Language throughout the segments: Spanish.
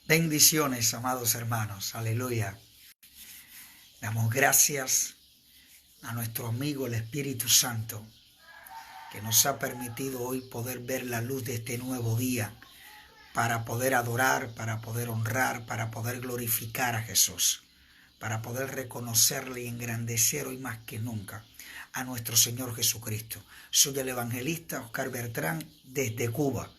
Bendiciones, amados hermanos. Aleluya. Damos gracias a nuestro amigo el Espíritu Santo, que nos ha permitido hoy poder ver la luz de este nuevo día, para poder adorar, para poder honrar, para poder glorificar a Jesús, para poder reconocerle y engrandecer hoy más que nunca a nuestro Señor Jesucristo. Soy el evangelista Oscar Bertrán desde Cuba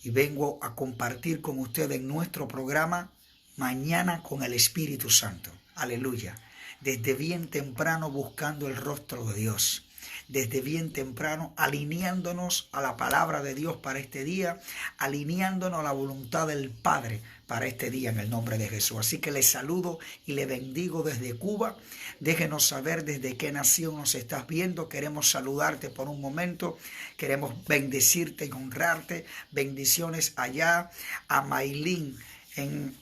y vengo a compartir con ustedes nuestro programa Mañana con el Espíritu Santo. Aleluya. Desde bien temprano buscando el rostro de Dios. Desde bien temprano alineándonos a la palabra de Dios para este día, alineándonos a la voluntad del Padre para este día en el nombre de Jesús. Así que les saludo y les bendigo desde Cuba. Déjenos saber desde qué nación nos estás viendo. Queremos saludarte por un momento. Queremos bendecirte y honrarte. Bendiciones allá a Maylin en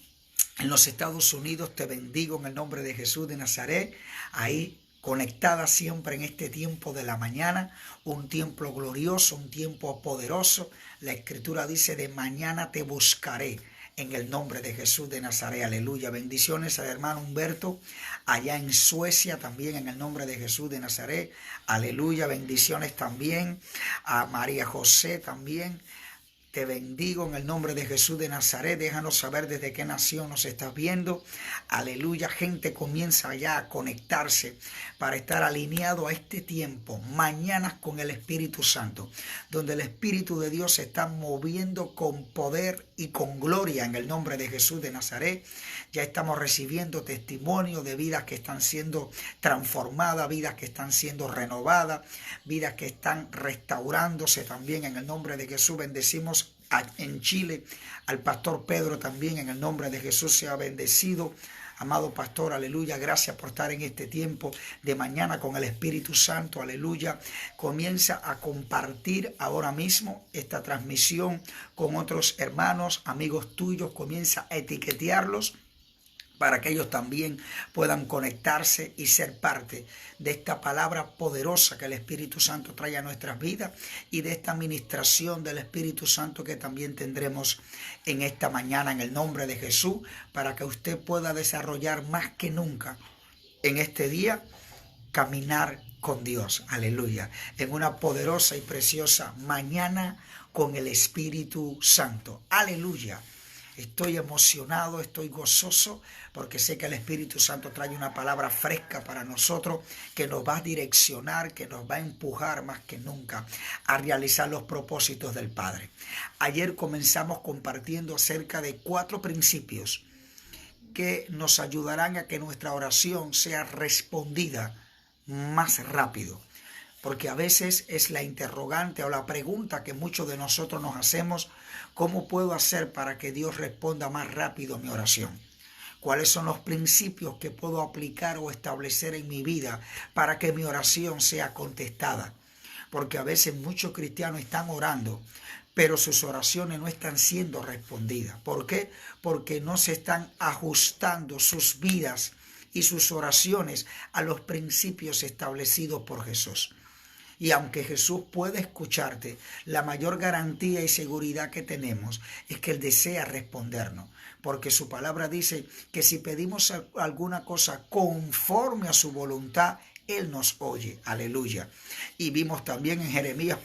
los Estados Unidos. Te bendigo en el nombre de Jesús de Nazaret. Ahí conectada siempre en este tiempo de la mañana, un tiempo glorioso, un tiempo poderoso. La Escritura dice: de mañana te buscaré, en el nombre de Jesús de Nazaret. Aleluya. Bendiciones al hermano Humberto allá en Suecia también, en el nombre de Jesús de Nazaret. Aleluya. Bendiciones también a María José también. Te bendigo en el nombre de Jesús de Nazaret. Déjanos saber desde qué nación nos estás viendo. Aleluya. Gente comienza ya a conectarse para estar alineado a este tiempo. Mañanas con el Espíritu Santo, donde el Espíritu de Dios se está moviendo con poder y con gloria en el nombre de Jesús de Nazaret. Ya estamos recibiendo testimonios de vidas que están siendo transformadas, vidas que están siendo renovadas, vidas que están restaurándose también en el nombre de Jesús. Bendecimos en Chile al pastor Pedro también, en el nombre de Jesús sea bendecido. Amado pastor, aleluya, gracias por estar en este tiempo de mañana con el Espíritu Santo, aleluya. Comienza a compartir ahora mismo esta transmisión con otros hermanos, amigos tuyos. Comienza a etiquetearlos para que ellos también puedan conectarse y ser parte de esta palabra poderosa que el Espíritu Santo trae a nuestras vidas y de esta ministración del Espíritu Santo que también tendremos en esta mañana en el nombre de Jesús, para que usted pueda desarrollar más que nunca en este día, caminar con Dios, aleluya, en una poderosa y preciosa mañana con el Espíritu Santo, aleluya. Estoy emocionado, estoy gozoso, porque sé que el Espíritu Santo trae una palabra fresca para nosotros, que nos va a direccionar, que nos va a empujar más que nunca a realizar los propósitos del Padre. Ayer comenzamos compartiendo acerca de 4 principios que nos ayudarán a que nuestra oración sea respondida más rápido. Porque a veces es la interrogante o la pregunta que muchos de nosotros nos hacemos: ¿cómo puedo hacer para que Dios responda más rápido a mi oración? ¿Cuáles son los principios que puedo aplicar o establecer en mi vida para que mi oración sea contestada? Porque a veces muchos cristianos están orando, pero sus oraciones no están siendo respondidas. ¿Por qué? Porque no se están ajustando sus vidas y sus oraciones a los principios establecidos por Jesús. Y aunque Jesús puede escucharte, la mayor garantía y seguridad que tenemos es que Él desea respondernos. Porque su palabra dice que si pedimos alguna cosa conforme a su voluntad, Él nos oye. Aleluya. Y vimos también en Jeremías,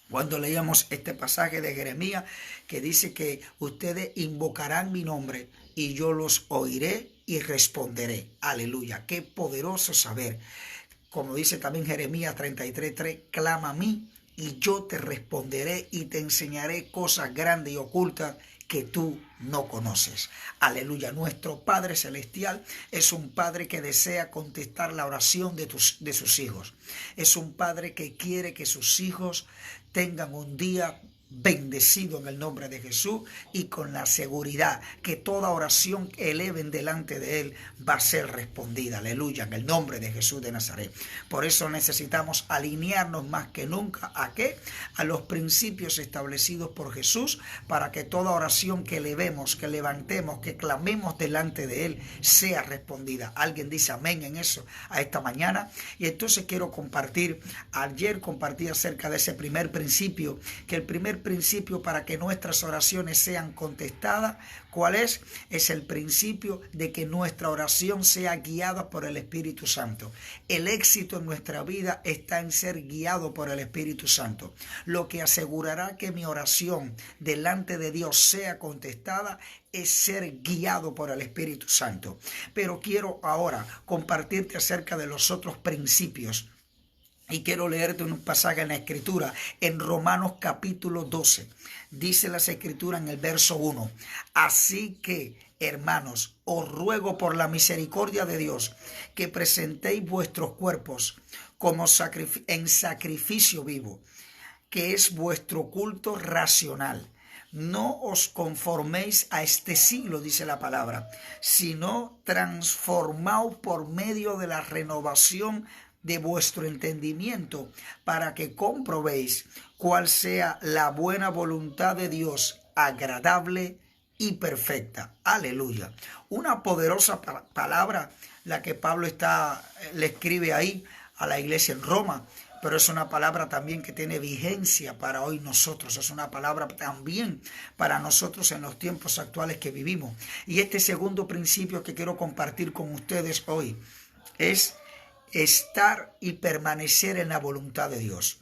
cuando leíamos este pasaje de Jeremías, que dice que ustedes invocarán mi nombre y yo los oiré y responderé. Aleluya. Qué poderoso saber. Como dice también Jeremías 33:3, clama a mí y yo te responderé y te enseñaré cosas grandes y ocultas que tú no conoces. Aleluya. Nuestro Padre Celestial es un Padre que desea contestar la oración de sus hijos. Es un Padre que quiere que sus hijos tengan un día bendecido en el nombre de Jesús y con la seguridad que toda oración que eleven delante de Él va a ser respondida. Aleluya, en el nombre de Jesús de Nazaret. Por eso necesitamos alinearnos más que nunca ¿a qué? A los principios establecidos por Jesús, para que toda oración que elevemos, que levantemos, que clamemos delante de Él sea respondida. Alguien dice amén en eso a esta mañana. Y entonces quiero compartir, ayer compartí acerca de ese primer principio, que el primer principio para que nuestras oraciones sean contestadas? ¿Cuál es? Es el principio de que nuestra oración sea guiada por el Espíritu Santo. El éxito en nuestra vida está en ser guiado por el Espíritu Santo. Lo que asegurará que mi oración delante de Dios sea contestada es ser guiado por el Espíritu Santo. Pero quiero ahora compartirte acerca de los otros principios. Y quiero leerte un pasaje en la Escritura, en Romanos capítulo 12. Dice las Escrituras en el verso 1. Así que, hermanos, os ruego por la misericordia de Dios que presentéis vuestros cuerpos como en sacrificio vivo, que es vuestro culto racional. No os conforméis a este siglo, dice la palabra, sino transformaos por medio de la renovación de vuestro entendimiento, para que comprobéis cuál sea la buena voluntad de Dios, agradable y perfecta. Aleluya. Una poderosa palabra la que Pablo le escribe ahí a la iglesia en Roma, pero es una palabra también que tiene vigencia para hoy nosotros. Es una palabra también para nosotros en los tiempos actuales que vivimos. Y este segundo principio que quiero compartir con ustedes hoy es estar y permanecer en la voluntad de Dios.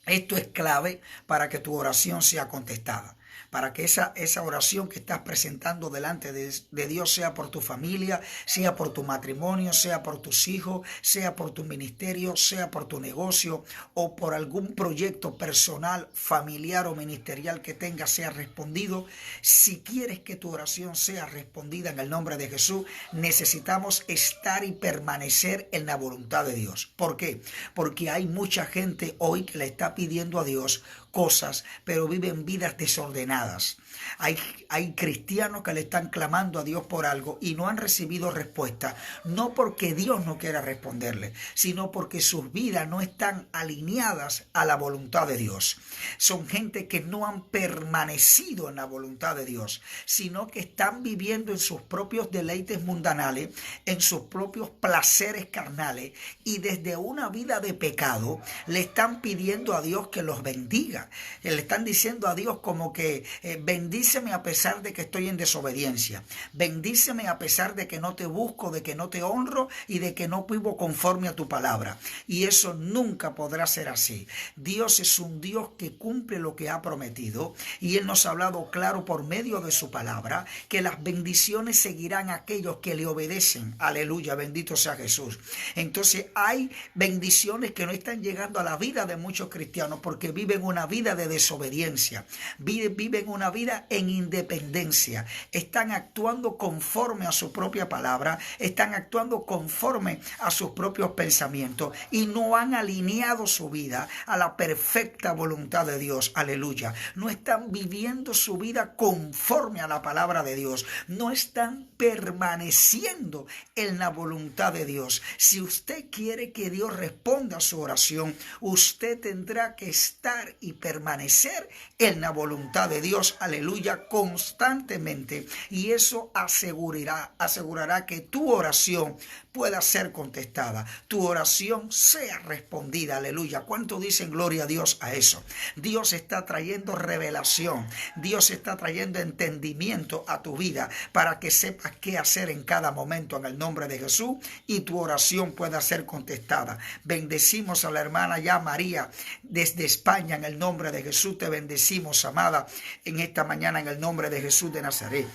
Esto es clave para que tu oración sea contestada, para que esa oración que estás presentando delante de Dios, sea por tu familia, sea por tu matrimonio, sea por tus hijos, sea por tu ministerio, sea por tu negocio o por algún proyecto personal, familiar o ministerial que tengas, sea respondido. Si quieres que tu oración sea respondida en el nombre de Jesús, necesitamos estar y permanecer en la voluntad de Dios. ¿Por qué? Porque hay mucha gente hoy que le está pidiendo a Dios cosas, pero viven vidas desordenadas. Hay cristianos que le están clamando a Dios por algo y no han recibido respuesta, no porque Dios no quiera responderle, sino porque sus vidas no están alineadas a la voluntad de Dios. Son gente que no han permanecido en la voluntad de Dios, sino que están viviendo en sus propios deleites mundanales, en sus propios placeres carnales, y desde una vida de pecado le están pidiendo a Dios que los bendiga. Le están diciendo a Dios como que bendíceme a pesar de que estoy en desobediencia. Bendíceme a pesar de que no te busco, de que no te honro y de que no vivo conforme a tu palabra. Y eso nunca podrá ser así. Dios es un Dios que cumple lo que ha prometido, y Él nos ha hablado claro por medio de su palabra que las bendiciones seguirán a aquellos que le obedecen. Aleluya, bendito sea Jesús. Entonces hay bendiciones que no están llegando a la vida de muchos cristianos porque viven una vida de desobediencia, viven una vida en independencia, están actuando conforme a su propia palabra, están actuando conforme a sus propios pensamientos y no han alineado su vida a la perfecta voluntad de Dios. Aleluya. No están viviendo su vida conforme a la palabra de Dios, no están permaneciendo en la voluntad de Dios. Si usted quiere que Dios responda a su oración, usted tendrá que estar y permanecer en la voluntad de Dios, aleluya, constantemente, y eso asegurará que tu oración pueda ser contestada, tu oración sea respondida, aleluya. ¿Cuánto dicen gloria a Dios a eso? Dios está trayendo revelación, Dios está trayendo entendimiento a tu vida para que sepas qué hacer en cada momento en el nombre de Jesús y tu oración pueda ser contestada. Bendecimos a la hermana ya María desde España en el nombre de Jesús. Te bendecimos, amada, en esta mañana en el nombre de Jesús de Nazaret.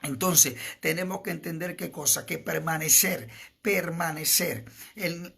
Entonces tenemos que entender qué cosa, que permanecer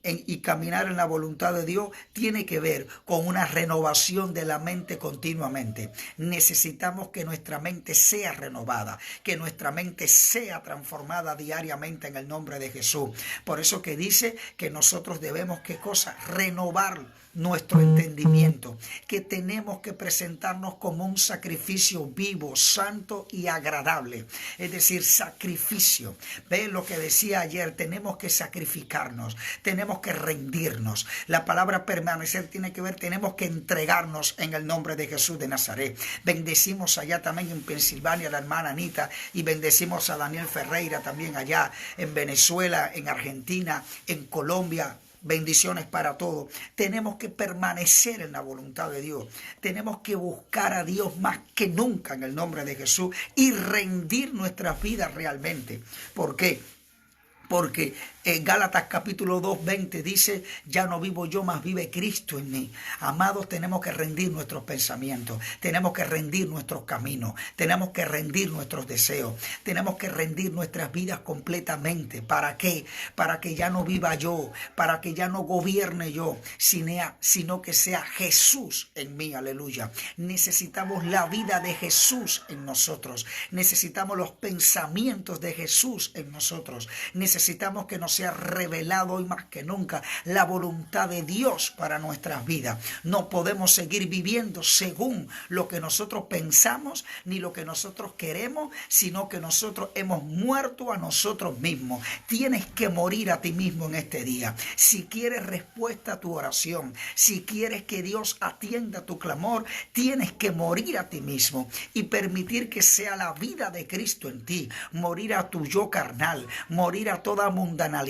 y caminar en la voluntad de Dios tiene que ver con una renovación de la mente continuamente. Necesitamos que nuestra mente sea renovada, que nuestra mente sea transformada diariamente en el nombre de Jesús. Por eso que dice que nosotros debemos, ¿qué cosa? Renovar nuestro entendimiento, que tenemos que presentarnos como un sacrificio vivo, santo y agradable, es decir, sacrificio. Ve lo que decía ayer, tenemos que sacrificarnos, tenemos que rendirnos. La palabra permanecer tiene que ver, tenemos que entregarnos en el nombre de Jesús de Nazaret. Bendecimos allá también en Pensilvania a la hermana Anita, y bendecimos a Daniel Ferreira también allá en Venezuela, en Argentina, en Colombia, bendiciones para todos. Tenemos que permanecer en la voluntad de Dios. Tenemos que buscar a Dios más que nunca en el nombre de Jesús y rendir nuestras vidas realmente. ¿Por qué? Porque Gálatas capítulo 2:20 dice, ya no vivo yo, mas vive Cristo en mí. Amados, tenemos que rendir nuestros pensamientos, tenemos que rendir nuestros caminos, tenemos que rendir nuestros deseos, tenemos que rendir nuestras vidas completamente. ¿Para qué? Para que ya no viva yo, para que ya no gobierne yo, sino que sea Jesús en mí, aleluya. Necesitamos la vida de Jesús en nosotros, necesitamos los pensamientos de Jesús en nosotros, necesitamos que nos sea revelado hoy más que nunca la voluntad de Dios para nuestras vidas. No podemos seguir viviendo según lo que nosotros pensamos ni lo que nosotros queremos, sino que nosotros hemos muerto a nosotros mismos. Tienes que morir a ti mismo en este día. Si quieres respuesta a tu oración, si quieres que Dios atienda tu clamor, tienes que morir a ti mismo y permitir que sea la vida de Cristo en ti. Morir a tu yo carnal, morir a toda mundanalidad,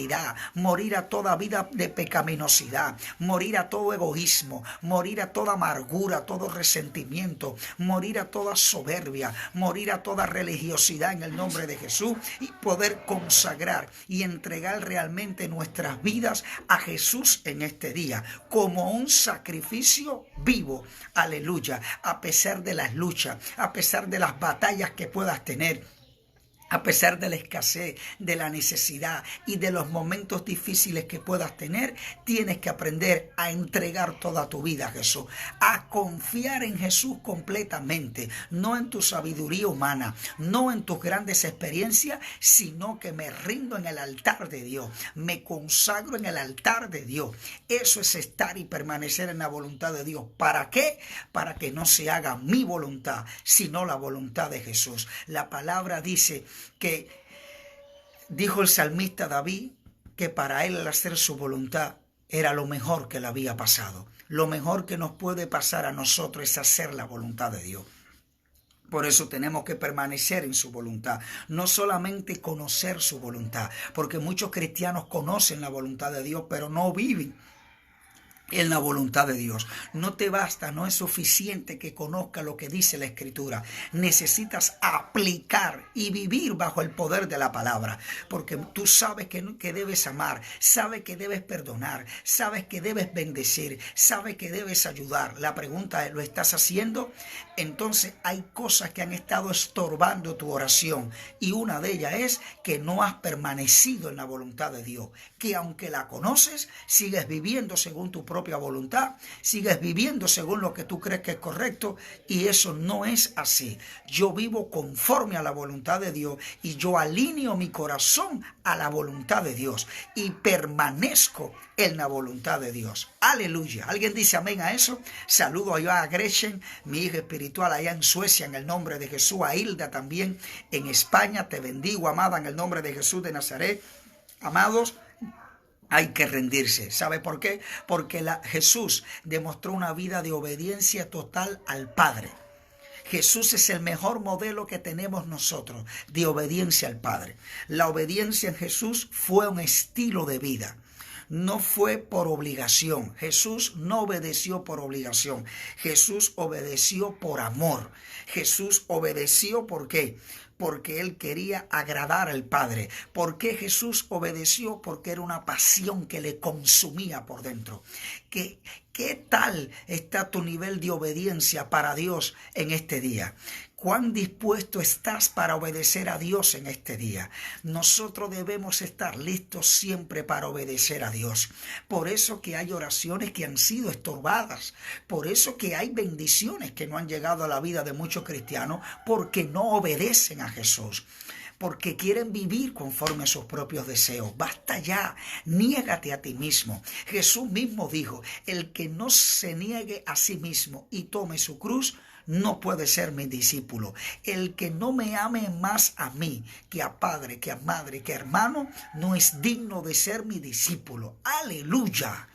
morir a toda vida de pecaminosidad, morir a todo egoísmo, morir a toda amargura, todo resentimiento, morir a toda soberbia, morir a toda religiosidad en el nombre de Jesús y poder consagrar y entregar realmente nuestras vidas a Jesús en este día como un sacrificio vivo, aleluya, a pesar de las luchas, a pesar de las batallas que puedas tener, a pesar de la escasez, de la necesidad y de los momentos difíciles que puedas tener, tienes que aprender a entregar toda tu vida a Jesús, a confiar en Jesús completamente, no en tu sabiduría humana, no en tus grandes experiencias, sino que me rindo en el altar de Dios, me consagro en el altar de Dios. Eso es estar y permanecer en la voluntad de Dios. ¿Para qué? Para que no se haga mi voluntad, sino la voluntad de Jesús. La palabra dice que dijo el salmista David que para él el hacer su voluntad era lo mejor que le había pasado. Lo mejor que nos puede pasar a nosotros es hacer la voluntad de Dios. Por eso tenemos que permanecer en su voluntad, no solamente conocer su voluntad, porque muchos cristianos conocen la voluntad de Dios, pero no viven en la voluntad de Dios. No te basta, no es suficiente que conozca lo que dice la Escritura. Necesitas aplicar y vivir bajo el poder de la palabra, porque tú sabes que debes amar, sabes que debes perdonar, sabes que debes bendecir, sabes que debes ayudar. La pregunta es, ¿lo estás haciendo? Entonces hay cosas que han estado estorbando tu oración y una de ellas es que no has permanecido en la voluntad de Dios, que aunque la conoces, sigues viviendo según tu propia voluntad, sigues viviendo según lo que tú crees que es correcto, y eso no es así. Yo vivo conforme a la voluntad de Dios y yo alineo mi corazón a la voluntad de Dios y permanezco en la voluntad de Dios. Aleluya. ¿Alguien dice amén a eso? Saludo allá a Gretchen, mi hija espiritual allá en Suecia, en el nombre de Jesús, a Hilda también en España. Te bendigo, amada, en el nombre de Jesús de Nazaret. Amados, hay que rendirse. ¿Sabe por qué? Porque Jesús demostró una vida de obediencia total al Padre. Jesús es el mejor modelo que tenemos nosotros de obediencia al Padre. La obediencia en Jesús fue un estilo de vida. No fue por obligación. Jesús no obedeció por obligación. Jesús obedeció por amor. Jesús obedeció ¿por qué? Porque él quería agradar al Padre. ¿Por qué Jesús obedeció? Porque era una pasión que le consumía por dentro. ¿Qué tal está tu nivel de obediencia para Dios en este día? ¿Cuán dispuesto estás para obedecer a Dios en este día? Nosotros debemos estar listos siempre para obedecer a Dios. Por eso que hay oraciones que han sido estorbadas. Por eso que hay bendiciones que no han llegado a la vida de muchos cristianos porque no obedecen a Jesús. Porque quieren vivir conforme a sus propios deseos. Basta ya, niégate a ti mismo. Jesús mismo dijo, el que no se niegue a sí mismo y tome su cruz, no puede ser mi discípulo. El que no me ame más a mí que a padre, que a madre, que a hermano, no es digno de ser mi discípulo. Aleluya.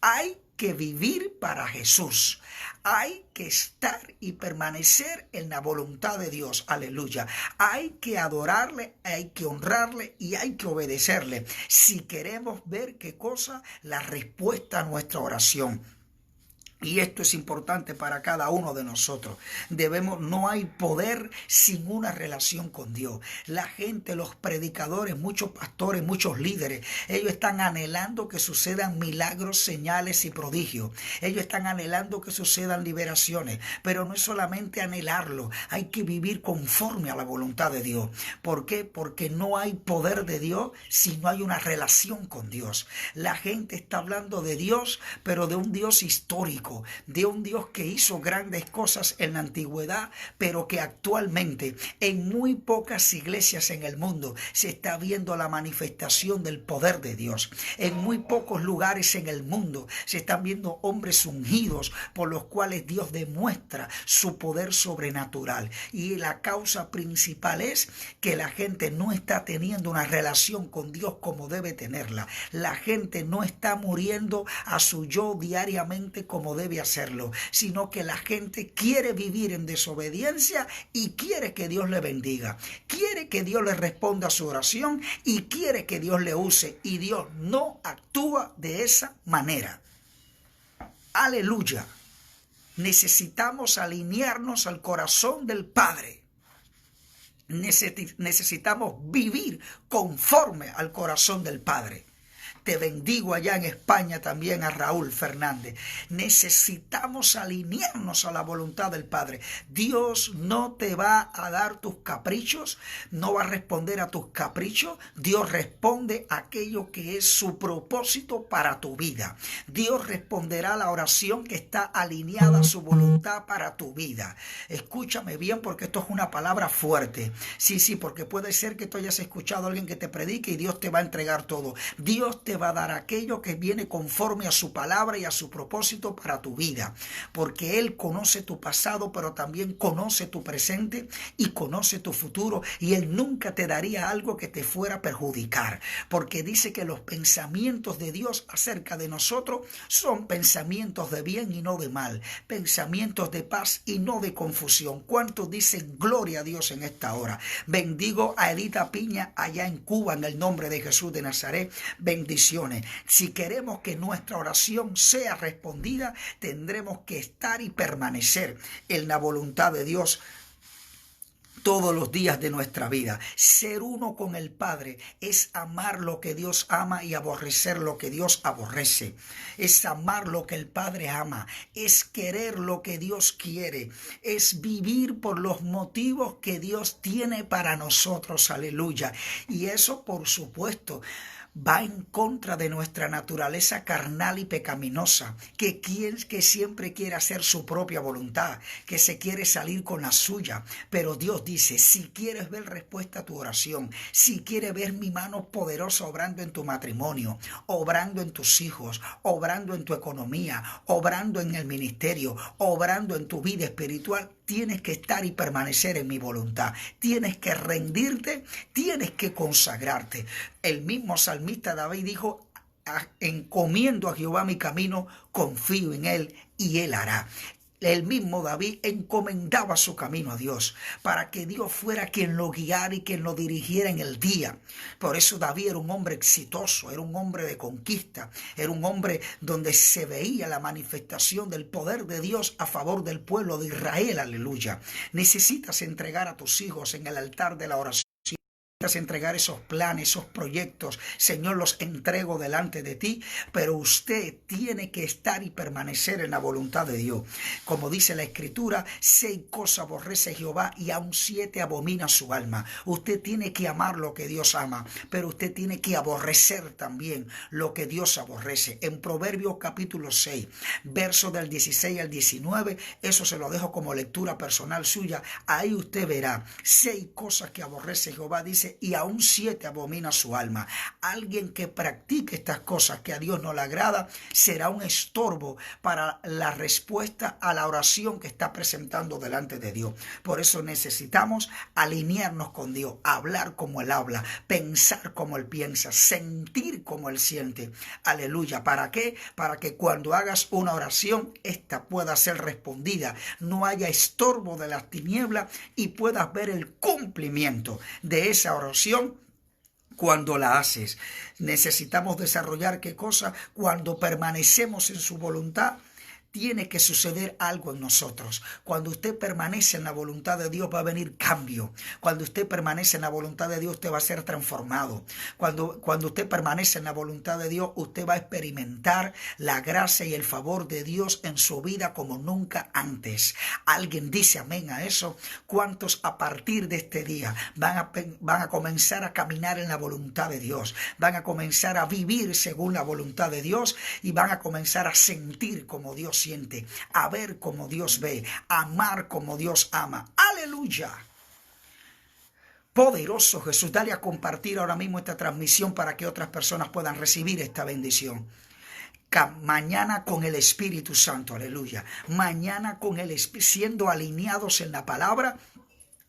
Hay que vivir para Jesús. Hay que estar y permanecer en la voluntad de Dios. Aleluya. Hay que adorarle, hay que honrarle y hay que obedecerle. Si queremos ver qué cosa, la respuesta a nuestra oración. Y esto es importante para cada uno de nosotros. No hay poder sin una relación con Dios. La gente, los predicadores, muchos pastores, muchos líderes, ellos están anhelando que sucedan milagros, señales y prodigios. Ellos están anhelando que sucedan liberaciones. Pero no es solamente anhelarlo, hay que vivir conforme a la voluntad de Dios. ¿Por qué? Porque no hay poder de Dios si no hay una relación con Dios. La gente está hablando de Dios, pero de un Dios histórico, de un Dios que hizo grandes cosas en la antigüedad, pero que actualmente en muy pocas iglesias en el mundo se está viendo la manifestación del poder de Dios. En muy pocos lugares en el mundo se están viendo hombres ungidos por los cuales Dios demuestra su poder sobrenatural. Y la causa principal es que la gente no está teniendo una relación con Dios como debe tenerla. La gente no está muriendo a su yo diariamente como debe hacerlo, sino que la gente quiere vivir en desobediencia y quiere que Dios le bendiga, quiere que Dios le responda a su oración y quiere que Dios le use, y Dios no actúa de esa manera. Aleluya. Necesitamos alinearnos al corazón del Padre. Necesitamos vivir conforme al corazón del Padre. Te bendigo allá en España también a Raúl Fernández. Necesitamos alinearnos a la voluntad del Padre. Dios no te va a dar tus caprichos, no va a responder a tus caprichos. Dios responde a aquello que es su propósito para tu vida. Dios responderá a la oración que está alineada a su voluntad para tu vida. Escúchame bien, porque esto es una palabra fuerte. Sí, porque puede ser que tú hayas escuchado a alguien que te predique y Dios te va a entregar todo. Dios te va a dar aquello que viene conforme a su palabra y a su propósito para tu vida, porque Él conoce tu pasado, pero también conoce tu presente y conoce tu futuro, y Él nunca te daría algo que te fuera a perjudicar, porque dice que los pensamientos de Dios acerca de nosotros son pensamientos de bien y no de mal, pensamientos de paz y no de confusión. ¿Cuántos dicen gloria a Dios en esta hora? Bendigo a Edita Piña allá en Cuba en el nombre de Jesús de Nazaret. Bendiciones. Si queremos que nuestra oración sea respondida, tendremos que estar y permanecer en la voluntad de Dios todos los días de nuestra vida. Ser uno con el Padre es amar lo que Dios ama y aborrecer lo que Dios aborrece. Es amar lo que el Padre ama, es querer lo que Dios quiere, es vivir por los motivos que Dios tiene para nosotros. Aleluya. Y eso, por supuesto, va en contra de nuestra naturaleza carnal y pecaminosa, que siempre quiere hacer su propia voluntad, que se quiere salir con la suya. Pero Dios dice, si quieres ver respuesta a tu oración, si quieres ver mi mano poderosa obrando en tu matrimonio, obrando en tus hijos, obrando en tu economía, obrando en el ministerio, obrando en tu vida espiritual, tienes que estar y permanecer en mi voluntad. Tienes que rendirte, tienes que consagrarte. El mismo salmista David dijo, encomiendo a Jehová mi camino, confío en Él y Él hará. El mismo David encomendaba su camino a Dios para que Dios fuera quien lo guiara y quien lo dirigiera en el día. Por eso David era un hombre exitoso, era un hombre de conquista, era un hombre donde se veía la manifestación del poder de Dios a favor del pueblo de Israel. Aleluya. Necesitas entregar a tus hijos en el altar de la oración. Entregar esos planes, esos proyectos. Señor, los entrego delante de ti, pero usted tiene que estar y permanecer en la voluntad de Dios. Como dice la Escritura, 6 cosas aborrece Jehová y aún 7 abomina su alma. Usted tiene que amar lo que Dios ama, pero usted tiene que aborrecer también lo que Dios aborrece. En Proverbios capítulo 6, versos del 16 al 19, eso se lo dejo como lectura personal suya. Ahí usted verá 6 cosas que aborrece Jehová. Dice dice, y aún 7 abomina su alma. Alguien que practique estas cosas que a Dios no le agrada será un estorbo para la respuesta a la oración que está presentando delante de Dios. Por eso necesitamos alinearnos con Dios, hablar como Él habla, pensar como Él piensa, sentir como Él siente. Aleluya. ¿Para qué? Para que cuando hagas una oración, esta pueda ser respondida, no haya estorbo de las tinieblas y puedas ver el cumplimiento de esa oración cuando la haces. Necesitamos desarrollar ¿qué cosa? Cuando permanecemos en su voluntad, tiene que suceder algo en nosotros. Cuando usted permanece en la voluntad de Dios va a venir cambio. Cuando usted permanece en la voluntad de Dios, usted va a ser transformado. Cuando usted permanece en la voluntad de Dios, usted va a experimentar la gracia y el favor de Dios en su vida como nunca antes. ¿Alguien dice amén a eso? ¿Cuántos a partir de este día van a comenzar a caminar en la voluntad de Dios? Van a comenzar a vivir según la voluntad de Dios y van a comenzar a sentir como Dios siente, a ver como Dios ve, a amar como Dios ama. ¡Aleluya! Poderoso Jesús, dale a compartir ahora mismo esta transmisión para que otras personas puedan recibir esta bendición. Mañana con el Espíritu Santo, aleluya. Mañana con el siendo alineados en la palabra,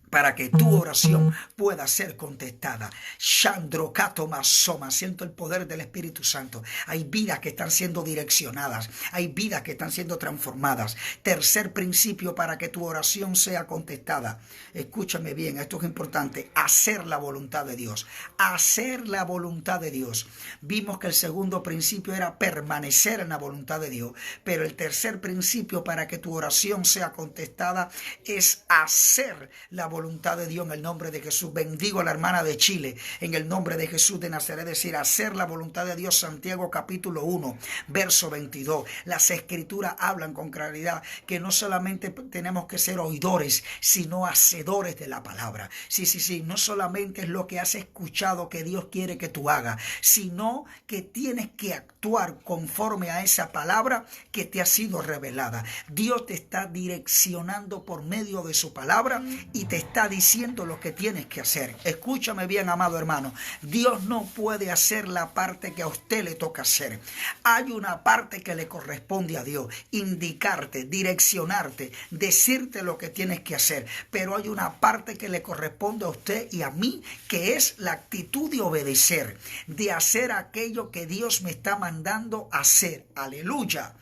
para que tu oración pueda ser contestada. Chandrocato Masoma, siento el poder del Espíritu Santo. Hay vidas que están siendo direccionadas, hay vidas que están siendo transformadas. Tercer principio para que tu oración sea contestada. Escúchame bien, esto es importante. Hacer la voluntad de Dios. Hacer la voluntad de Dios. Vimos que el segundo principio era permanecer en la voluntad de Dios, pero el tercer principio para que tu oración sea contestada es hacer la voluntad de Dios en el nombre de Jesús. Bendigo a la hermana de Chile en el nombre de Jesús de Nazaret. Es decir, hacer la voluntad de Dios. Santiago capítulo 1 verso 22. Las escrituras hablan con claridad que no solamente tenemos que ser oidores, sino hacedores de la palabra. Sí, no solamente es lo que has escuchado que Dios quiere que tú hagas, sino que tienes que actuar conforme a esa palabra que te ha sido revelada. Dios te está direccionando por medio de su palabra y te está diciendo lo que tienes que hacer. Escúchame bien, amado hermano. Dios no puede hacer la parte que a usted le toca hacer. Hay una parte que le corresponde a Dios, indicarte, direccionarte, decirte lo que tienes que hacer. Pero hay una parte que le corresponde a usted y a mí, que es la actitud de obedecer, de hacer aquello que Dios me está mandando hacer. Aleluya.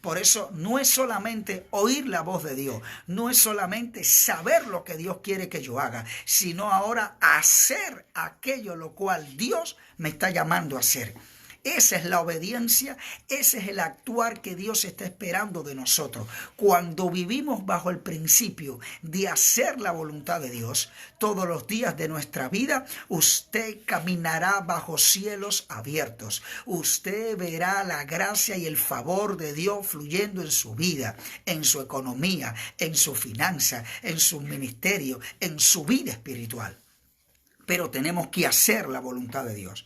Por eso no es solamente oír la voz de Dios, no es solamente saber lo que Dios quiere que yo haga, sino ahora hacer aquello lo cual Dios me está llamando a hacer. Esa es la obediencia, ese es el actuar que Dios está esperando de nosotros. Cuando vivimos bajo el principio de hacer la voluntad de Dios, todos los días de nuestra vida, usted caminará bajo cielos abiertos. Usted verá la gracia y el favor de Dios fluyendo en su vida, en su economía, en su finanza, en su ministerio, en su vida espiritual. Pero tenemos que hacer la voluntad de Dios.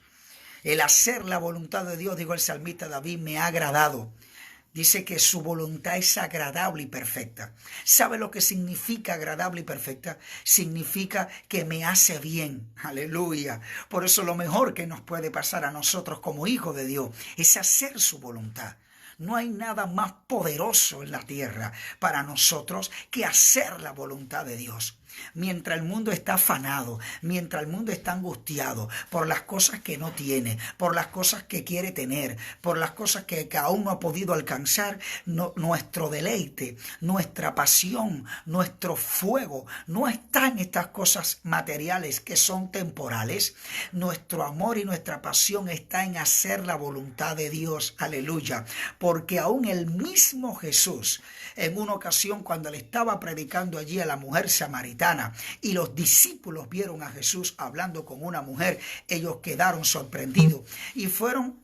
El hacer la voluntad de Dios, dijo el salmista David, me ha agradado. Dice que su voluntad es agradable y perfecta. ¿Sabe lo que significa agradable y perfecta? Significa que me hace bien. Aleluya. Por eso lo mejor que nos puede pasar a nosotros como hijos de Dios es hacer su voluntad. No hay nada más poderoso en la tierra para nosotros que hacer la voluntad de Dios. Mientras el mundo está afanado, mientras el mundo está angustiado por las cosas que no tiene, por las cosas que quiere tener, por las cosas que aún no ha podido alcanzar, nuestro deleite, nuestra pasión, nuestro fuego no está en estas cosas materiales que son temporales. Nuestro amor y nuestra pasión está en hacer la voluntad de Dios. Aleluya. Porque aún el mismo Jesús, en una ocasión cuando le estaba predicando allí a la mujer samaritana, y los discípulos vieron a Jesús hablando con una mujer, ellos quedaron sorprendidos y fueron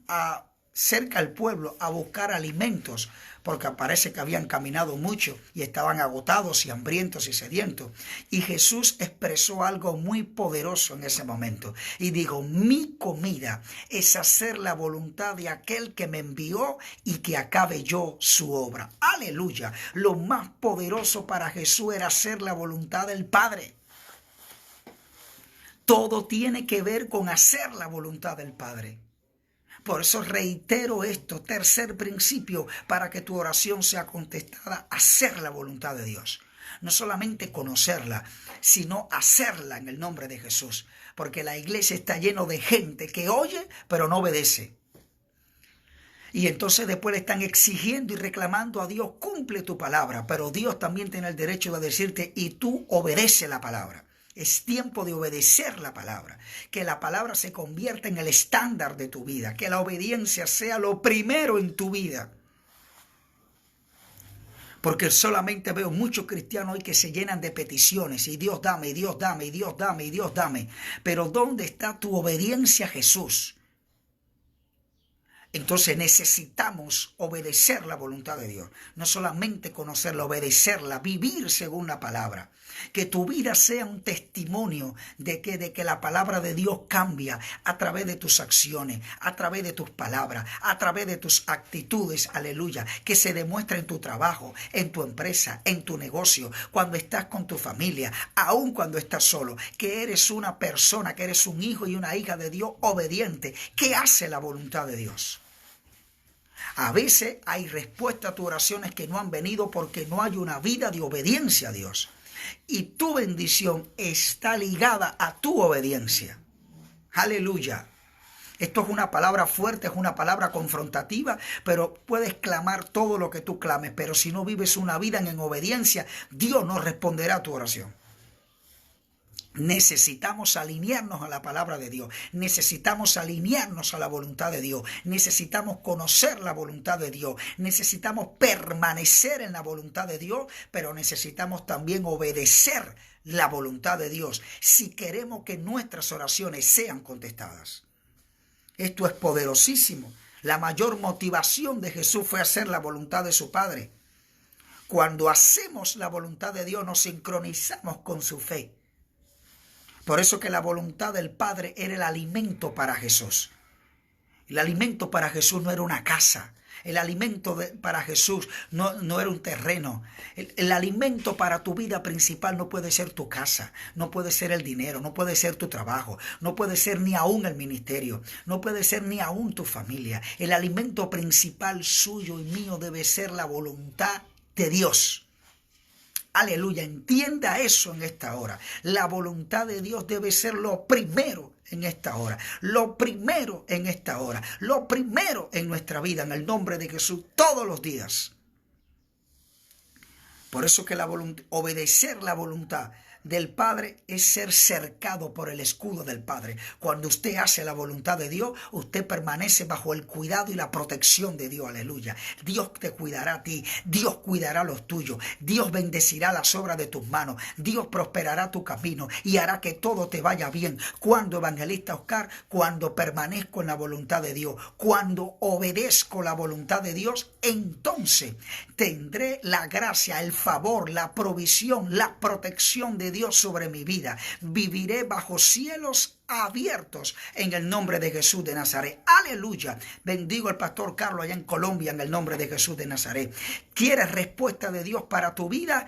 cerca al pueblo a buscar alimentos, porque parece que habían caminado mucho y estaban agotados y hambrientos y sedientos. Y Jesús expresó algo muy poderoso en ese momento y dijo: mi comida es hacer la voluntad de aquel que me envió y que acabe yo su obra. Aleluya. Lo más poderoso para Jesús era hacer la voluntad del Padre. Todo tiene que ver con hacer la voluntad del Padre. Por eso reitero esto, tercer principio, para que tu oración sea contestada, hacer la voluntad de Dios. No solamente conocerla, sino hacerla en el nombre de Jesús. Porque la iglesia está llena de gente que oye, pero no obedece. Y entonces después le están exigiendo y reclamando a Dios, cumple tu palabra. Pero Dios también tiene el derecho de decirte, y tú obedece la palabra. Es tiempo de obedecer la palabra, que la palabra se convierta en el estándar de tu vida, que la obediencia sea lo primero en tu vida. Porque solamente veo muchos cristianos hoy que se llenan de peticiones y Dios dame, y Dios dame, y Dios dame, y Dios dame. Pero ¿dónde está tu obediencia a Jesús? Entonces necesitamos obedecer la voluntad de Dios. No solamente conocerla, obedecerla, vivir según la palabra. Que tu vida sea un testimonio de que la palabra de Dios cambia a través de tus acciones, a través de tus palabras, a través de tus actitudes, aleluya. Que se demuestra en tu trabajo, en tu empresa, en tu negocio, cuando estás con tu familia, aun cuando estás solo. Que eres una persona, que eres un hijo y una hija de Dios obediente, que hace la voluntad de Dios. A veces hay respuesta a tus oraciones que no han venido porque no hay una vida de obediencia a Dios. Y tu bendición está ligada a tu obediencia. Aleluya. Esto es una palabra fuerte, es una palabra confrontativa, pero puedes clamar todo lo que tú clames. Pero si no vives una vida en obediencia, Dios no responderá a tu oración. Necesitamos alinearnos a la palabra de Dios. Necesitamos alinearnos a la voluntad de Dios. Necesitamos conocer la voluntad de Dios. Necesitamos permanecer en la voluntad de Dios, pero necesitamos también obedecer la voluntad de Dios si queremos que nuestras oraciones sean contestadas. Esto es poderosísimo. La mayor motivación de Jesús fue hacer la voluntad de su Padre. Cuando hacemos la voluntad de Dios, nos sincronizamos con su fe. Por eso que la voluntad del Padre era el alimento para Jesús. El alimento para Jesús no era una casa. El alimento para Jesús no era un terreno. El alimento para tu vida principal no puede ser tu casa, no puede ser el dinero, no puede ser tu trabajo, no puede ser ni aún el ministerio, no puede ser ni aún tu familia. El alimento principal suyo y mío debe ser la voluntad de Dios. Aleluya, entienda eso en esta hora. La voluntad de Dios debe ser lo primero en esta hora. Lo primero en esta hora. Lo primero en nuestra vida, en el nombre de Jesús, todos los días. Por eso que obedecer la voluntad del Padre es ser cercado por el escudo del Padre. Cuando usted hace la voluntad de Dios, usted permanece bajo el cuidado y la protección de Dios. Aleluya. Dios te cuidará a ti. Dios cuidará los tuyos. Dios bendecirá las obras de tus manos. Dios prosperará tu camino y hará que todo te vaya bien. Cuando, evangelista Oscar, cuando permanezco en la voluntad de Dios, cuando obedezco la voluntad de Dios, entonces tendré la gracia, el favor, la provisión, la protección de Dios sobre mi vida. Viviré bajo cielos abiertos en el nombre de Jesús de Nazaret. Aleluya. Bendigo al pastor Carlos allá en Colombia en el nombre de Jesús de Nazaret. ¿Quieres respuesta de Dios para tu vida?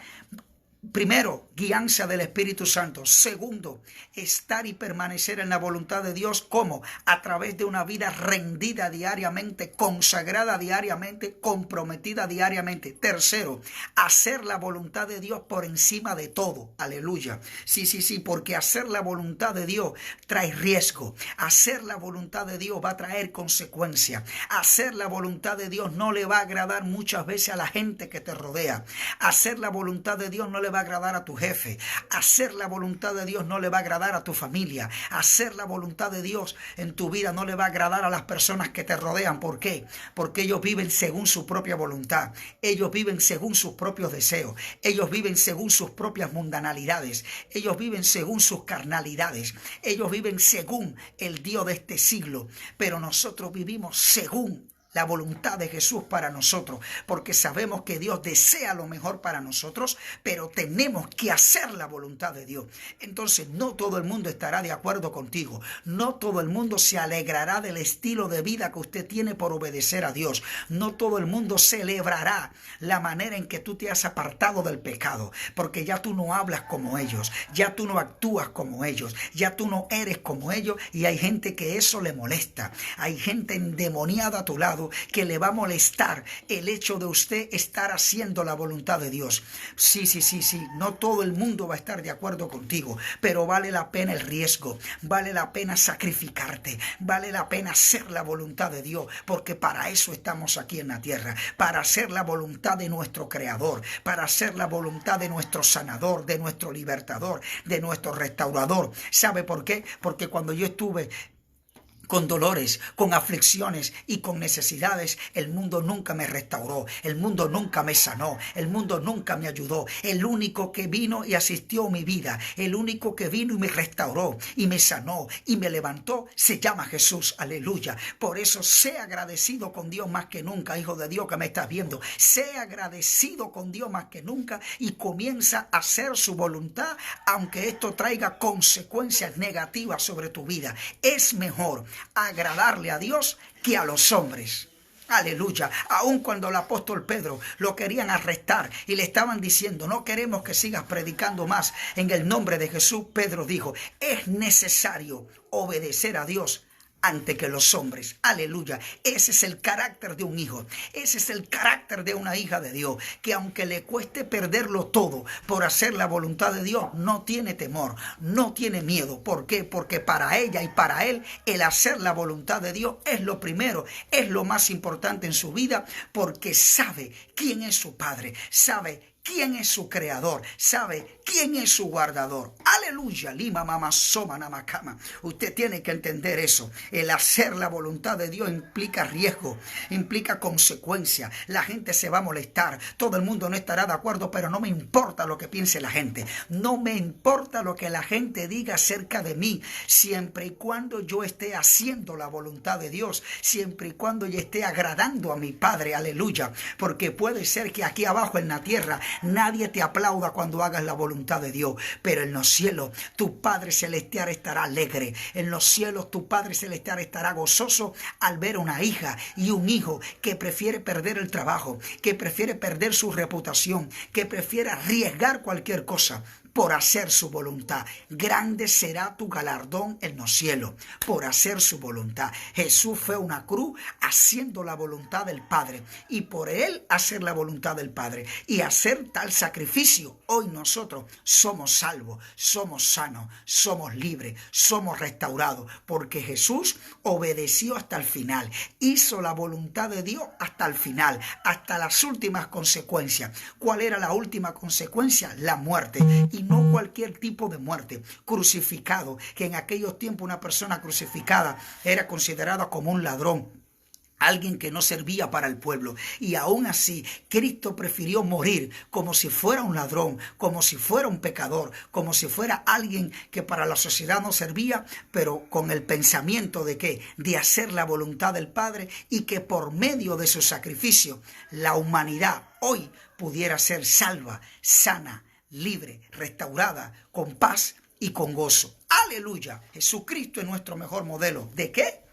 Primero, guianza del Espíritu Santo. Segundo, estar y permanecer en la voluntad de Dios. ¿Cómo? A través de una vida rendida diariamente, consagrada diariamente, comprometida diariamente. Tercero, hacer la voluntad de Dios por encima de todo. Aleluya. Sí, porque hacer la voluntad de Dios trae riesgo. Hacer la voluntad de Dios va a traer consecuencias. Hacer la voluntad de Dios no le va a agradar muchas veces a la gente que te rodea. Hacer la voluntad de Dios no le va a agradar a tu jefe. Hacer la voluntad de Dios no le va a agradar a tu familia. Hacer la voluntad de Dios en tu vida no le va a agradar a las personas que te rodean. ¿Por qué? Porque ellos viven según su propia voluntad. Ellos viven según sus propios deseos. Ellos viven según sus propias mundanalidades. Ellos viven según sus carnalidades. Ellos viven según el Dios de este siglo. Pero nosotros vivimos según la voluntad de Jesús para nosotros, porque sabemos que Dios desea lo mejor para nosotros, pero tenemos que hacer la voluntad de Dios. Entonces, no todo el mundo estará de acuerdo contigo, no todo el mundo se alegrará del estilo de vida que usted tiene por obedecer a Dios, no todo el mundo celebrará la manera en que tú te has apartado del pecado, porque ya tú no hablas como ellos, ya tú no actúas como ellos, ya tú no eres como ellos, y hay gente que eso le molesta, hay gente endemoniada a tu lado que le va a molestar el hecho de usted estar haciendo la voluntad de Dios. Sí, no todo el mundo va a estar de acuerdo contigo, pero vale la pena el riesgo, vale la pena sacrificarte, vale la pena hacer la voluntad de Dios, porque para eso estamos aquí en la tierra, para hacer la voluntad de nuestro Creador, para hacer la voluntad de nuestro sanador, de nuestro libertador, de nuestro restaurador. ¿Sabe por qué? Porque cuando yo estuve con dolores, con aflicciones y con necesidades, el mundo nunca me restauró, el mundo nunca me sanó, el mundo nunca me ayudó. El único que vino y asistió a mi vida, el único que vino y me restauró y me sanó y me levantó, se llama Jesús. Aleluya. Por eso sé agradecido con Dios más que nunca, hijo de Dios que me estás viendo. Sé agradecido con Dios más que nunca y comienza a hacer su voluntad, aunque esto traiga consecuencias negativas sobre tu vida. Es mejor agradarle a Dios que a los hombres. Aleluya. Aun cuando el apóstol Pedro lo querían arrestar y le estaban diciendo, no queremos que sigas predicando más en el nombre de Jesús, Pedro dijo, es necesario obedecer a Dios ante que los hombres. Aleluya. Ese es el carácter de un hijo. Ese es el carácter de una hija de Dios, que aunque le cueste perderlo todo por hacer la voluntad de Dios, no tiene temor, no tiene miedo. ¿Por qué? Porque para ella y para él, el hacer la voluntad de Dios es lo primero, es lo más importante en su vida, porque sabe quién es su padre, sabe quién es su creador, sabe quién es su guardador. Aleluya. Lima mama soma namakama. Usted tiene que entender eso. El hacer la voluntad de Dios implica riesgo, implica consecuencia. La gente se va a molestar, todo el mundo no estará de acuerdo, pero no me importa lo que piense la gente, no me importa lo que la gente diga acerca de mí, siempre y cuando yo esté haciendo la voluntad de Dios, siempre y cuando yo esté agradando a mi Padre. Aleluya. Porque puede ser que aquí abajo en la tierra nadie te aplauda cuando hagas la voluntad de Dios, pero en los cielos tu Padre Celestial estará alegre. En los cielos tu Padre Celestial estará gozoso al ver una hija y un hijo que prefiere perder el trabajo, que prefiere perder su reputación, que prefiere arriesgar cualquier cosa por hacer su voluntad. Grande será tu galardón en los cielos por hacer su voluntad. Jesús fue a una cruz haciendo la voluntad del Padre, y por él hacer la voluntad del Padre y hacer tal sacrificio, hoy nosotros somos salvos, somos sanos, somos libres, somos restaurados, porque Jesús obedeció hasta el final, hizo la voluntad de Dios hasta el final, hasta las últimas consecuencias. ¿Cuál era la última consecuencia? La muerte. Y no cualquier tipo de muerte, crucificado, que en aquellos tiempos una persona crucificada era considerada como un ladrón, alguien que no servía para el pueblo. Y aún así, Cristo prefirió morir como si fuera un ladrón, como si fuera un pecador, como si fuera alguien que para la sociedad no servía, pero con el pensamiento de ¿qué? De hacer la voluntad del Padre, y que por medio de su sacrificio la humanidad hoy pudiera ser salva, sana, libre, restaurada, con paz y con gozo. Aleluya. Jesucristo es nuestro mejor modelo. ¿De qué?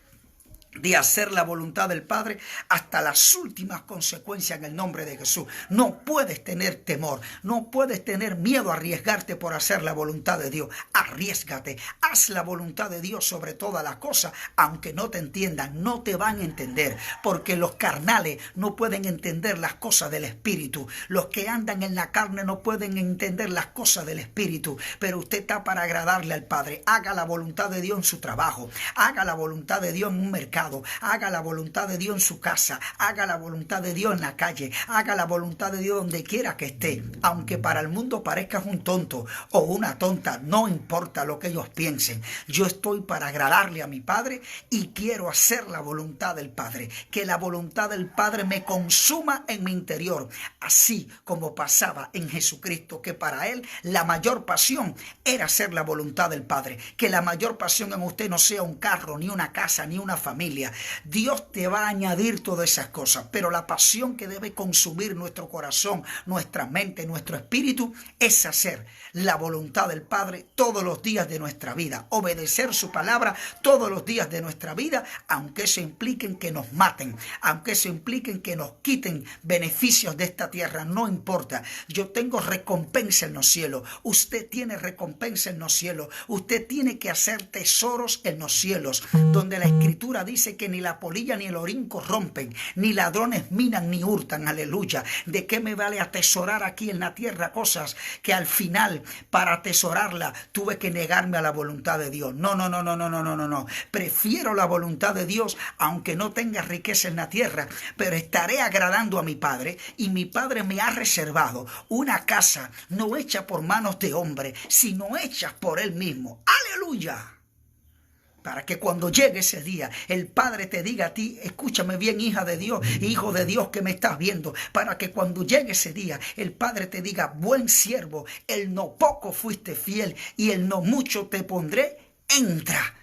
De hacer la voluntad del Padre hasta las últimas consecuencias en el nombre de Jesús. No puedes tener temor, no puedes tener miedo a arriesgarte por hacer la voluntad de Dios. Arriésgate, haz la voluntad de Dios sobre todas las cosas, aunque no te entiendan, no te van a entender, porque los carnales no pueden entender las cosas del Espíritu. Los que andan en la carne no pueden entender las cosas del Espíritu, pero usted está para agradarle al Padre. Haga la voluntad de Dios en su trabajo, haga la voluntad de Dios en un mercado, haga la voluntad de Dios en su casa, haga la voluntad de Dios en la calle, haga la voluntad de Dios donde quiera que esté. Aunque para el mundo parezcas un tonto o una tonta, no importa lo que ellos piensen. Yo estoy para agradarle a mi Padre y quiero hacer la voluntad del Padre. Que la voluntad del Padre me consuma en mi interior, así como pasaba en Jesucristo, que para él la mayor pasión era hacer la voluntad del Padre. Que la mayor pasión en usted no sea un carro, ni una casa, ni una familia, familia. Dios te va a añadir todas esas cosas, pero la pasión que debe consumir nuestro corazón, nuestra mente, nuestro espíritu, es hacer la voluntad del Padre todos los días de nuestra vida, obedecer su palabra todos los días de nuestra vida, aunque eso implique que nos maten, aunque eso implique que nos quiten beneficios de esta tierra, no importa. Yo tengo recompensa en los cielos, usted tiene recompensa en los cielos, usted tiene que hacer tesoros en los cielos, donde la Escritura dice que ni la polilla ni el orín corrompen, ni ladrones minan ni hurtan, aleluya. ¿De qué me vale atesorar aquí en la tierra cosas que al final, para atesorarla, tuve que negarme a la voluntad de Dios? No. Prefiero la voluntad de Dios, aunque no tenga riqueza en la tierra, pero estaré agradando a mi Padre, y mi Padre me ha reservado una casa no hecha por manos de hombre, sino hecha por Él mismo. ¡Aleluya! Para que cuando llegue ese día, el Padre te diga a ti, escúchame bien, hija de Dios, hijo de Dios que me estás viendo, para que cuando llegue ese día, el Padre te diga, buen siervo, en no poco fuiste fiel y en no mucho te pondré, entra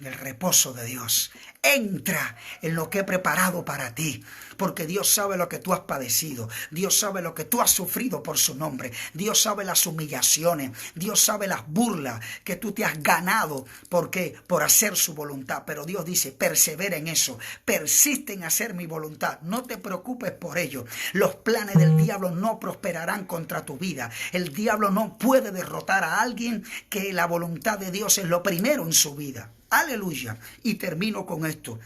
en el reposo de Dios. Entra en lo que he preparado para ti, porque Dios sabe lo que tú has padecido, Dios sabe lo que tú has sufrido por su nombre, Dios sabe las humillaciones, Dios sabe las burlas que tú te has ganado. ¿Por qué? Por hacer su voluntad. Pero Dios dice, persevera en eso, persiste en hacer mi voluntad, no te preocupes por ello. Los planes del diablo no prosperarán contra tu vida. El diablo no puede derrotar a alguien que la voluntad de Dios es lo primero en su vida. Aleluya. Y termino con esto.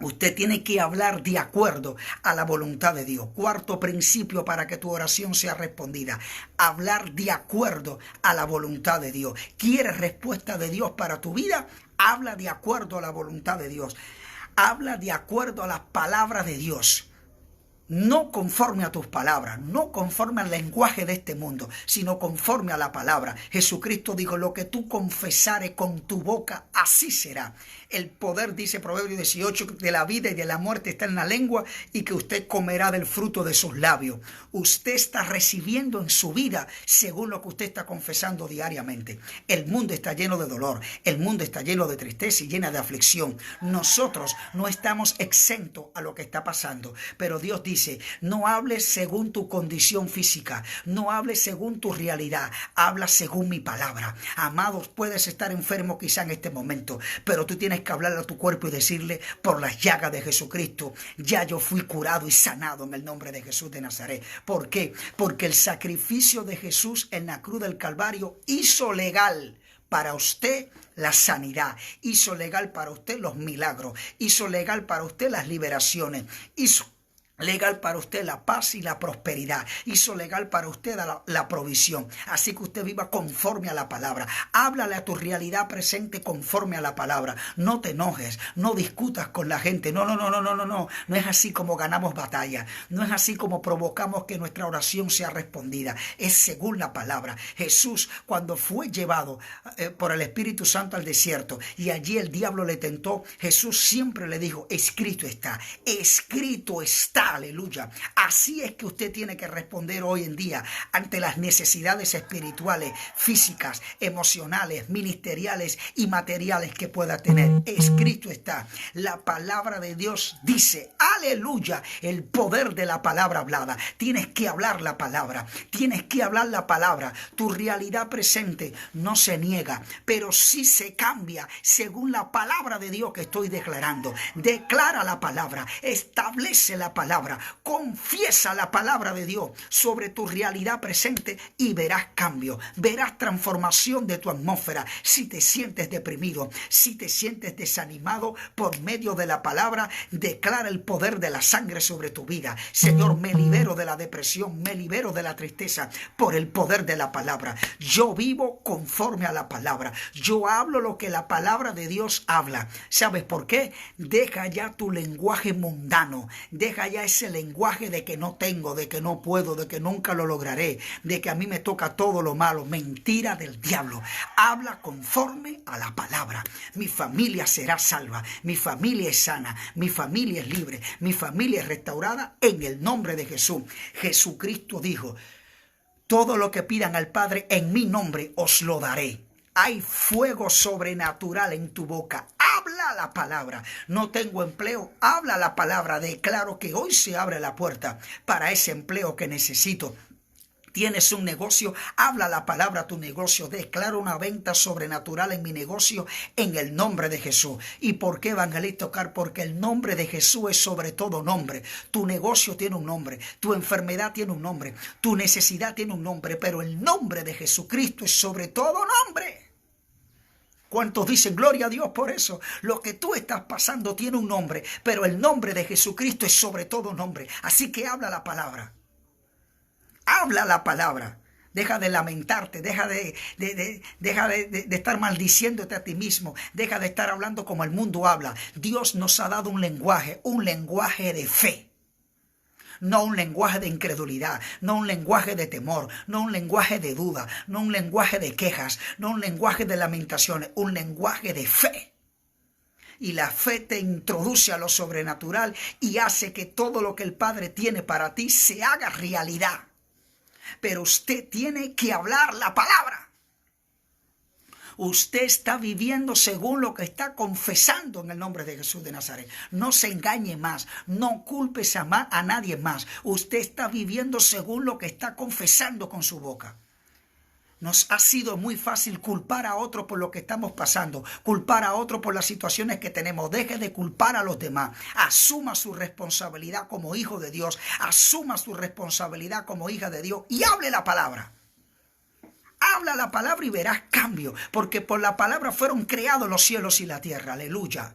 Usted tiene que hablar de acuerdo a la voluntad de Dios. Cuarto principio para que tu oración sea respondida. Hablar de acuerdo a la voluntad de Dios. ¿Quieres respuesta de Dios para tu vida? Habla de acuerdo a la voluntad de Dios. Habla de acuerdo a las palabras de Dios. No conforme a tus palabras, no conforme al lenguaje de este mundo, sino conforme a la palabra. Jesucristo dijo, lo que tú confesares con tu boca, así será. El poder, dice Proverbios 18, de la vida y de la muerte está en la lengua, y que usted comerá del fruto de sus labios. Usted está recibiendo en su vida según lo que usted está confesando diariamente. El mundo está lleno de dolor, el mundo está lleno de tristeza y llena de aflicción. Nosotros no estamos exentos a lo que está pasando, pero Dios dice, no hables según tu condición física, no hables según tu realidad, habla según mi palabra. Amados, puedes estar enfermo quizá en este momento, pero tú tienes que hablarle a tu cuerpo y decirle, por las llagas de Jesucristo, ya yo fui curado y sanado en el nombre de Jesús de Nazaret. ¿Por qué? Porque el sacrificio de Jesús en la cruz del Calvario hizo legal para usted la sanidad, hizo legal para usted los milagros, hizo legal para usted las liberaciones, hizo legal para usted la paz y la prosperidad. Hizo legal para usted la provisión. Así que usted viva conforme a la palabra. Háblale a tu realidad presente conforme a la palabra. No te enojes, no discutas con la gente. No. No es así como ganamos batalla. No es así como provocamos que nuestra oración sea respondida. Es según la palabra. Jesús, cuando fue llevado por el Espíritu Santo al desierto y allí el diablo le tentó, Jesús siempre le dijo, escrito está, escrito está. Aleluya. Así es que usted tiene que responder hoy en día ante las necesidades espirituales, físicas, emocionales, ministeriales y materiales que pueda tener. Escrito está. La palabra de Dios dice, aleluya, el poder de la palabra hablada. Tienes que hablar la palabra. Tienes que hablar la palabra. Tu realidad presente no se niega, pero sí se cambia según la palabra de Dios que estoy declarando. Declara la palabra. Establece la palabra. Confiesa la palabra de Dios sobre tu realidad presente y verás cambio, verás transformación de tu atmósfera. Si te sientes deprimido, si te sientes desanimado, por medio de la palabra, declara el poder de la sangre sobre tu vida. Señor, me libero de la depresión, me libero de la tristeza por el poder de la palabra. Yo vivo conforme a la palabra. Yo hablo lo que la palabra de Dios habla. ¿Sabes por qué? Deja ya tu lenguaje mundano, deja ya ese lenguaje de que no tengo, de que no puedo, de que nunca lo lograré, de que a mí me toca todo lo malo. Mentira del diablo. Habla conforme a la palabra. Mi familia será salva, mi familia es sana, mi familia es libre, mi familia es restaurada en el nombre de Jesús. Jesucristo dijo, todo lo que pidan al Padre en mi nombre os lo daré. Hay fuego sobrenatural en tu boca. Habla la palabra. No tengo empleo. Habla la palabra. Declaro que hoy se abre la puerta para ese empleo que necesito. Tienes un negocio, habla la palabra a tu negocio. Declaro una venta sobrenatural en mi negocio en el nombre de Jesús. ¿Y por qué, evangelista Oscar? Porque el nombre de Jesús es sobre todo nombre. Tu negocio tiene un nombre, tu enfermedad tiene un nombre, tu necesidad tiene un nombre, pero el nombre de Jesucristo es sobre todo nombre. ¿Cuántos dicen gloria a Dios por eso? Lo que tú estás pasando tiene un nombre, pero el nombre de Jesucristo es sobre todo nombre. Así que habla la palabra. Habla la palabra. Deja de lamentarte, deja de estar maldiciéndote a ti mismo, deja de estar hablando como el mundo habla. Dios nos ha dado un lenguaje de fe. No un lenguaje de incredulidad, no un lenguaje de temor, no un lenguaje de duda, no un lenguaje de quejas, no un lenguaje de lamentaciones, un lenguaje de fe. Y la fe te introduce a lo sobrenatural y hace que todo lo que el Padre tiene para ti se haga realidad. Pero usted tiene que hablar la palabra. Usted está viviendo según lo que está confesando en el nombre de Jesús de Nazaret. No se engañe más, no culpes a nadie más. Usted está viviendo según lo que está confesando con su boca. Nos ha sido muy fácil culpar a otro por lo que estamos pasando, culpar a otro por las situaciones que tenemos. Deje de culpar a los demás. Asuma su responsabilidad como hijo de Dios. Asuma su responsabilidad como hija de Dios y hable la palabra. Habla la palabra y verás cambio, porque por la palabra fueron creados los cielos y la tierra. Aleluya.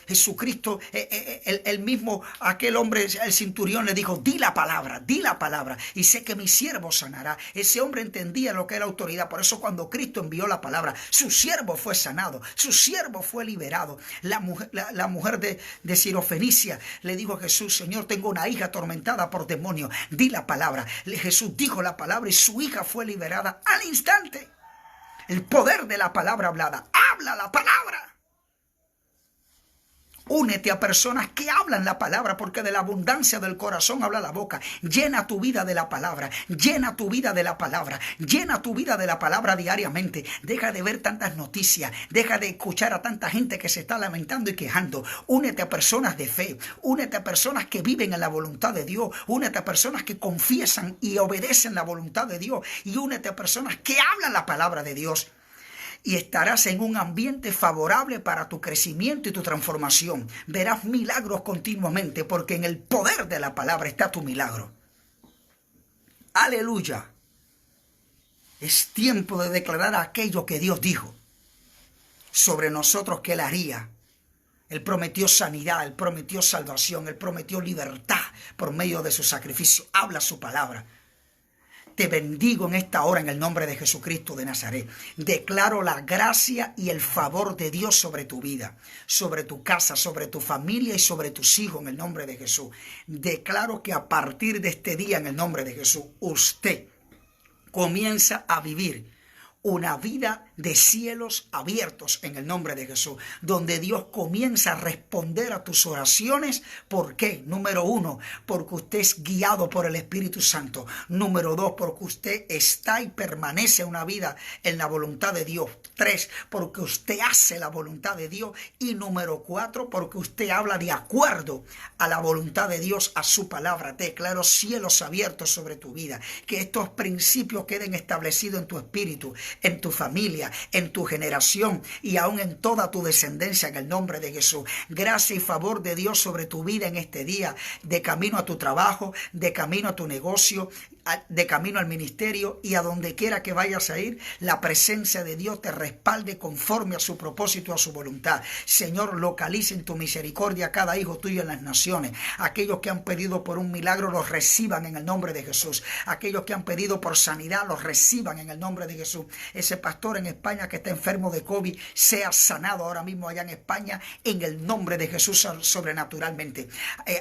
Jesucristo, el mismo, aquel hombre, el centurión le dijo, di la palabra, y sé que mi siervo sanará. Ese hombre entendía lo que era autoridad, por eso cuando Cristo envió la palabra, su siervo fue sanado, su siervo fue liberado. La mujer de Sirofenicia le dijo a Jesús, Señor, tengo una hija atormentada por demonios, di la palabra. Jesús dijo la palabra y su hija fue liberada al instante. El poder de la palabra hablada, habla la palabra. Únete a personas que hablan la palabra, porque de la abundancia del corazón habla la boca. Llena tu vida de la palabra, llena tu vida de la palabra, llena tu vida de la palabra diariamente. Deja de ver tantas noticias, deja de escuchar a tanta gente que se está lamentando y quejando. Únete a personas de fe, únete a personas que viven en la voluntad de Dios, únete a personas que confiesan y obedecen la voluntad de Dios, y únete a personas que hablan la palabra de Dios. Y estarás en un ambiente favorable para tu crecimiento y tu transformación. Verás milagros continuamente, porque en el poder de la palabra está tu milagro. Aleluya. Es tiempo de declarar aquello que Dios dijo sobre nosotros que Él haría. Él prometió sanidad, Él prometió salvación, Él prometió libertad por medio de su sacrificio. Habla su palabra. Te bendigo en esta hora en el nombre de Jesucristo de Nazaret. Declaro la gracia y el favor de Dios sobre tu vida, sobre tu casa, sobre tu familia y sobre tus hijos en el nombre de Jesús. Declaro que a partir de este día en el nombre de Jesús, usted comienza a vivir una vida de cielos abiertos en el nombre de Jesús, donde Dios comienza a responder a tus oraciones. ¿Por qué? Número 1, porque usted es guiado por el Espíritu Santo. Número 2, porque usted está y permanece una vida en la voluntad de Dios. 3, porque usted hace la voluntad de Dios. Y número 4, porque usted habla de acuerdo a la voluntad de Dios, a su palabra. Te declaro cielos abiertos sobre tu vida, que estos principios queden establecidos en tu espíritu, en tu familia, en tu generación y aún en toda tu descendencia en el nombre de Jesús. Gracia y favor de Dios sobre tu vida en este día, de camino a tu trabajo, de camino a tu negocio, de camino al ministerio y a donde quiera que vayas a ir. La presencia de Dios te respalde conforme a su propósito, a su voluntad. Señor, localiza en tu misericordia a cada hijo tuyo en las naciones. Aquellos que han pedido por un milagro los reciban en el nombre de Jesús. Aquellos que han pedido por sanidad los reciban en el nombre de Jesús. Ese pastor en España que está enfermo de COVID sea sanado ahora mismo allá en España en el nombre de Jesús sobrenaturalmente.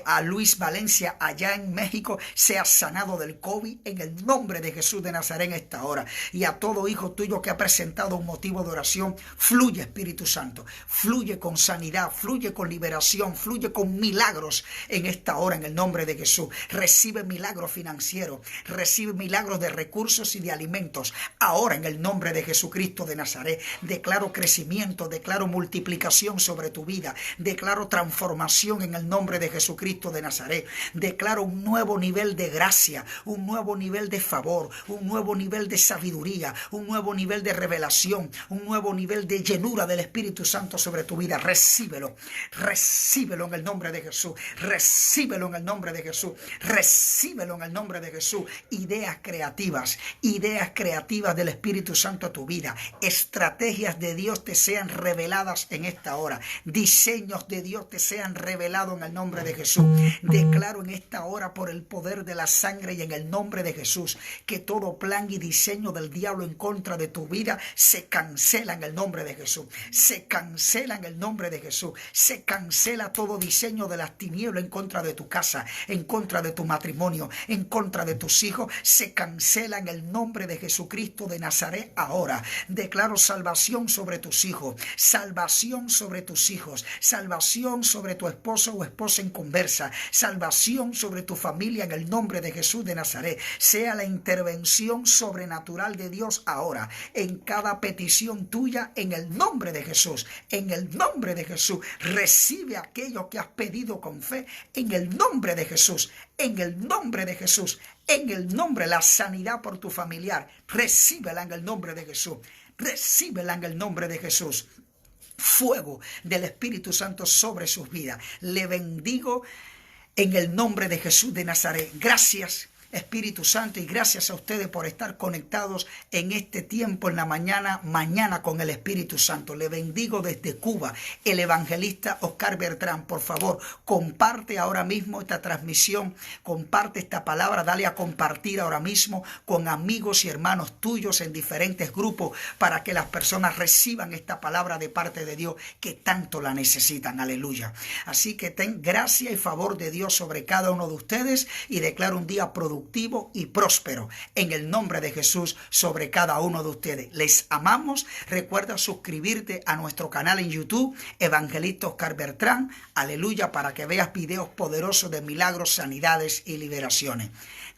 A Luis Valencia allá en México sea sanado del COVID hoy en el nombre de Jesús de Nazaret en esta hora. Y a todo hijo tuyo que ha presentado un motivo de oración, fluye Espíritu Santo, fluye con sanidad, fluye con liberación, fluye con milagros en esta hora en el nombre de Jesús. Recibe milagros financieros, recibe milagros de recursos y de alimentos. Ahora en el nombre de Jesucristo de Nazaret, declaro crecimiento, declaro multiplicación sobre tu vida, declaro transformación en el nombre de Jesucristo de Nazaret, declaro un nuevo nivel de gracia, un nuevo nivel de favor, un nuevo nivel de sabiduría, un nuevo nivel de revelación, un nuevo nivel de llenura del Espíritu Santo sobre tu vida. Recíbelo, recíbelo en el nombre de Jesús, recíbelo en el nombre de Jesús, recíbelo en el nombre de Jesús. Ideas creativas del Espíritu Santo a tu vida, estrategias de Dios te sean reveladas en esta hora, diseños de Dios te sean revelados en el nombre de Jesús. Declaro en esta hora por el poder de la sangre y en el nombre de Jesús que todo plan y diseño del diablo en contra de tu vida se cancela en el nombre de Jesús, se cancela en el nombre de Jesús, se cancela todo diseño de las tinieblas en contra de tu casa, en contra de tu matrimonio, en contra de tus hijos, se cancela en el nombre de Jesucristo de Nazaret. Ahora declaro salvación sobre tus hijos, salvación sobre tus hijos, salvación sobre tu esposo o esposa en conversa, salvación sobre tu familia en el nombre de Jesús de Nazaret. Sea la intervención sobrenatural de Dios ahora en cada petición tuya en el nombre de Jesús, en el nombre de Jesús. Recibe aquello que has pedido con fe en el nombre de Jesús, en el nombre de Jesús, en el nombre, la sanidad por tu familiar, recíbela en el nombre de Jesús, recíbela en el nombre de Jesús. Fuego del Espíritu Santo sobre sus vidas. Le bendigo en el nombre de Jesús de Nazaret. Gracias, Espíritu Santo, y gracias a ustedes por estar conectados en este tiempo en la mañana con el Espíritu Santo. Le bendigo desde Cuba, el evangelista Oscar Bertrán. Por favor, comparte ahora mismo esta transmisión, comparte esta palabra, dale a compartir ahora mismo con amigos y hermanos tuyos en diferentes grupos para que las personas reciban esta palabra de parte de Dios que tanto la necesitan. Aleluya. Así que ten gracia y favor de Dios sobre cada uno de ustedes y declaro un día productivo y próspero en el nombre de Jesús sobre cada uno de ustedes. Les amamos. Recuerda suscribirte a nuestro canal en YouTube, Evangelista Oscar Bertrán. Aleluya, para que veas videos poderosos de milagros, sanidades y liberaciones.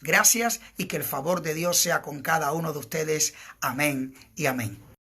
Gracias y que el favor de Dios sea con cada uno de ustedes. Amén y amén.